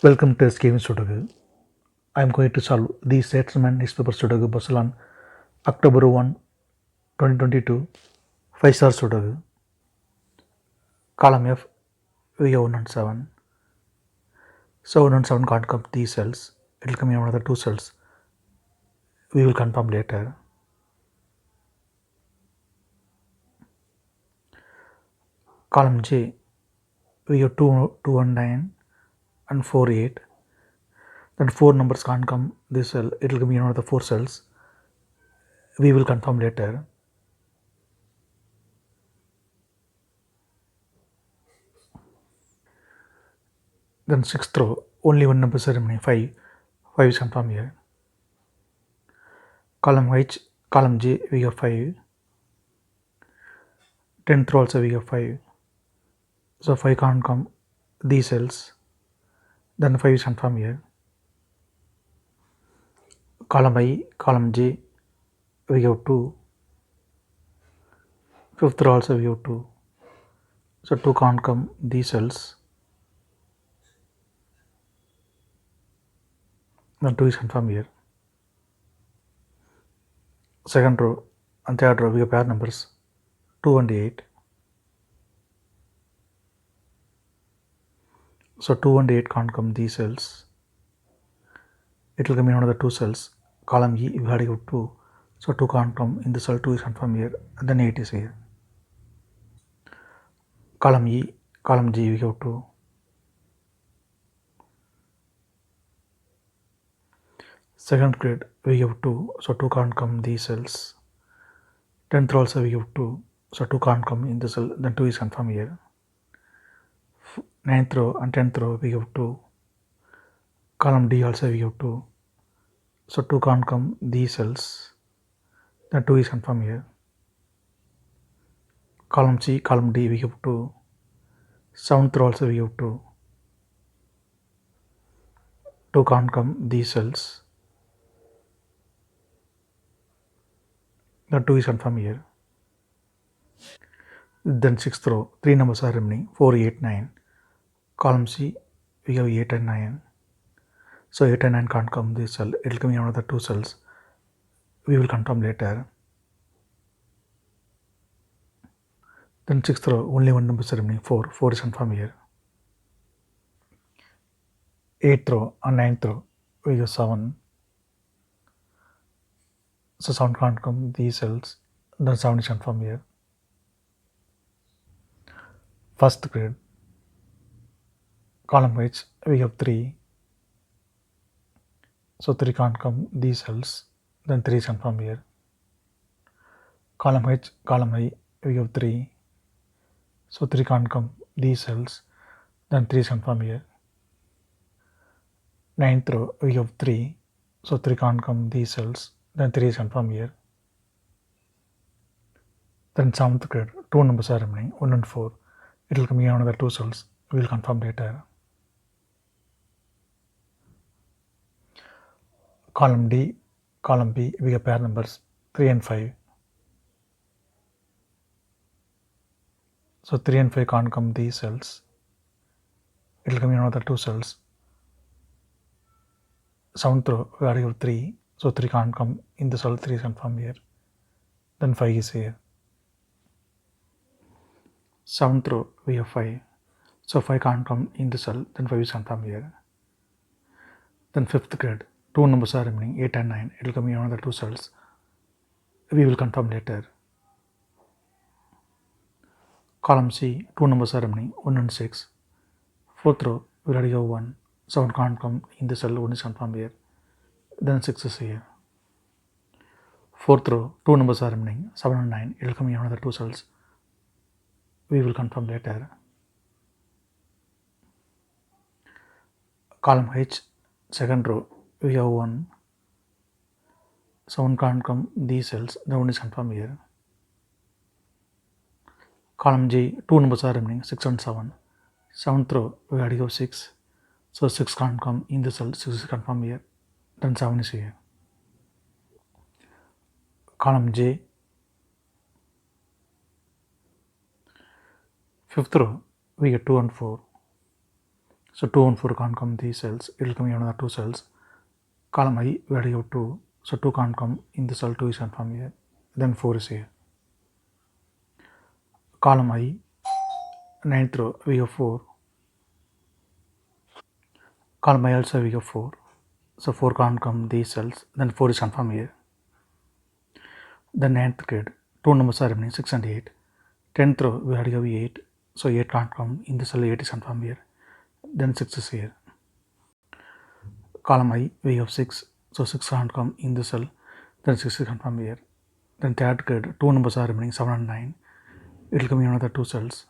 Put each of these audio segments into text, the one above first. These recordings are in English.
Welcome to SkVm Sudoku. I am going to solve the Statesman newspaper Sudoku puzzle on October 1, 2022, 5-star Sudoku. Column F, we have 1 and 7. So 1 and 7 can't come these cells. It will come in another 2 cells. We will confirm later. Column J, we have 2 and 9 and 4, 8. Then 4 numbers can't come this cell. It will come in another 4 cells. We will confirm later. Then 6th row, only one number ceremony, 5. 5 is confirmed here. Column H, column J, we have 5. 10th row also we have 5. So 5 can't come these cells. Then 5 is confirmed here. Column I, column J, we have 2. 5th row also we have 2. So 2 can't come these cells. Then 2 is confirmed here. Second row and third row we have pair numbers 2 and 8. So 2 and 8 can't come these cells. It will come in another 2 cells. Column E, we had 2. So 2 can't come in the cell, 2 is confirmed here. And then 8 is here. Column E, column G, we have 2. Second grade, we have 2. So 2 can't come these cells. 10th row also we have 2. So 2 can't come in the cell, then 2 is confirmed here. 9th row and 10th row we have 2. Column D also we have 2. So 2 can't come these cells, then 2 is confirmed here. Column C, column D we have 2. 7th row also we have 2. 2 can't come these cells, then 2 is confirmed here. Then 6th row, 3 numbers are remaining, 4, 8, 9. Column C, we have 8 and 9. So 8 and 9 can't come this cell, it will come in another 2 cells. We will confirm later. Then 6th row, only one number is remaining, 4. 4 is confirmed here. 8th row and 9th row, we have 7. So 7 can't come these cells, then 7 is confirmed here. First grade, column H, we have 3. So 3 can't come these cells, then 3 is confirmed here. Column H, column I, we have 3. So 3 can't come these cells, then 3 is confirmed here. 9th row, we have 3. So 3 can't come these cells, then 3 is confirmed here. Then 7th grade, 2 numbers are remaining, 1 and 4. It will come in another 2 cells. We will confirm later. Column D, column B, we have pair numbers 3 and 5. So 3 and 5 can't come these cells. It will come in another 2 cells. 7th row, we already have 3. So 3 can't come in the cell, 3 is confirmed here. Then 5 is here. 7th row, we have 5. So 5 can't come in the cell, then 5 is confirmed here. Then 5th grade, 2 numbers are remaining, 8 and 9. It will come in another 2 cells. We will confirm later. Column C, 2 numbers are remaining, 1 and 6. 4th row, we already have 1. 7 can't come in the cell, 1 is confirmed here. Then 6 is here. 4th row, 2 numbers are remaining, 7 and 9. It will come in another 2 cells. We will confirm later. Column H, second row, we have 1. 7 can't come these cells, the 1 is confirmed here. Column J, 2 numbers are remaining, 6 and 7. 7th row, we already have 6. So 6 can't come in the cell, 6 is confirmed here. Then 7 is here. Column J, 5th row, we get 2 and 4. So 2 and 4 can't come these cells, it will come in another 2 cells. Column I, we already have 2, so 2 can't come in the cell, 2 is confirmed here, then 4 is here. Column I, 9th row, we have 4. Column I also we have 4, so 4 can't come these cells, then 4 is confirmed here. Then 9th grade, 2 numbers are remaining, 6 and 8. 10th row, we already have 8, so 8 can't come in the cell, 8 is confirmed here, then 6 is here. Column I, we have 6, so 6 can't come in the cell, then 6 is confirmed here. Then 3rd grade, 2 numbers are remaining, 7 and 9. It will come in another 2 cells.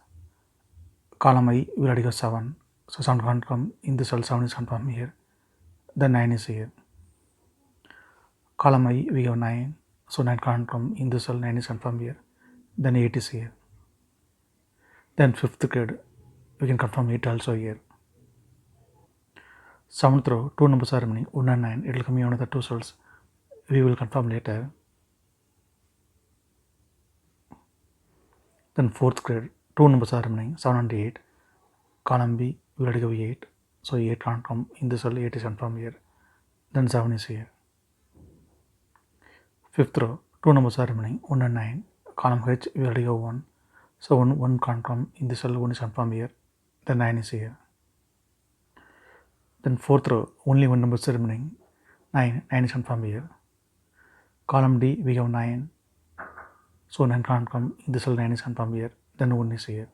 Column I, we already have 7, so 7 can't come in the cell, 7 is confirmed here, then 9 is here. Column I, we have 9, so 9 can't come in the cell, 9 is confirmed here, then 8 is here. Then 5th grade, we can confirm 8 also here. 7th row, 2 numbers are remaining, 1 and 9, it will come in another 2 cells, we will confirm later. Then 4th grade, 2 numbers are remaining, 7 and 8. Column B, we already have 8, so 8 can't come in the cell, 8 is confirmed here, then 7 is here. 5th row, 2 numbers are remaining, 1 and 9. Column H, we already have 1, so 1 can't come in the cell, 1 is confirmed here, then 9 is here. Then 4th row, only 1 number is remaining, 9 is confirmed here. Column D, we have 9, so 9 can't come in the cell, 9 is confirmed here, then 1 is here.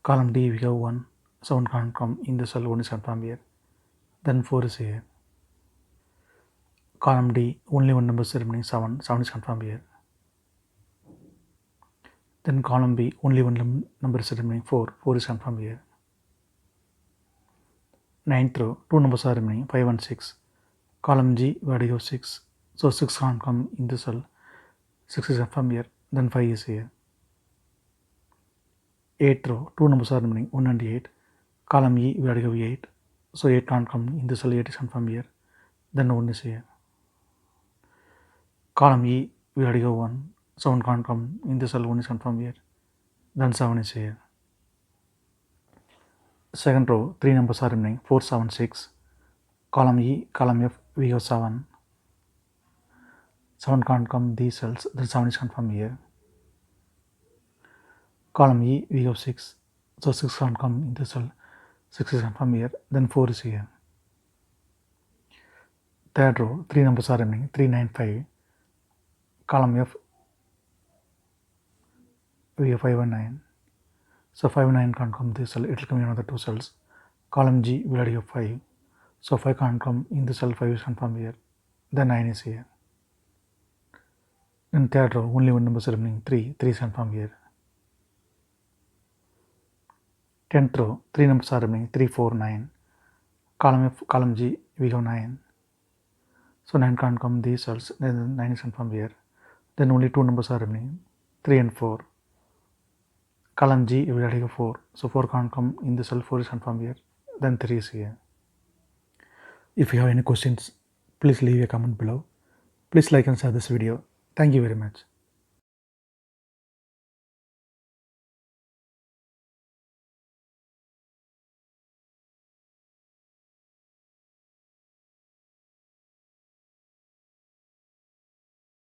Column D, we have 1, so 1 can't come in the cell, 1 is confirmed here, then 4 is here. Column D, only 1 number is remaining, 7 is confirmed here. Then column B, only 1 number is remaining, 4 is confirmed here. 9th row, 2 numbers are remaining, 5 and 6. Column G, we already have 6, so 6 can't come in the cell, 6 is confirmed here, then 5 is here. 8th row, 2 numbers are remaining, 1 and 8. Column E, we already have 8, so 8 can't come in the cell, 8 is confirmed here, then 1 is here. Column E, we already have 1, so 1 can't come in the cell, 1 is confirmed here, then 7 is here. 2nd row, 3 numbers are remaining, 4, 7, 6. Column E, column F, we have 7. 7 can't come these cells, then 7 is confirmed here. Column E, we have 6, so 6 can't come in the cell, 6 is confirmed here, then 4 is here. 3rd row, 3 numbers are remaining, 3, 9, 5. Column F, we have 5 and 9. So 5 and 9 can't come this cell, it will come in another 2 cells. Column G, we already have 5. So 5 can't come in the cell, 5 is confirmed here. Then 9 is here. In 3rd row, only 1 number is remaining, 3 is confirmed here. 10th row, 3 numbers are remaining, 3, 4, 9. Column F, column G, we have 9. So 9 can't come these cells, then 9 is confirmed here. Then only 2 numbers are remaining, 3 and 4. Column G, we already have 4, so 4 can't come in the cell, 4 is confirmed here, then 3 is here. If you have any questions, please leave a comment below. Please like and share this video. Thank you very much.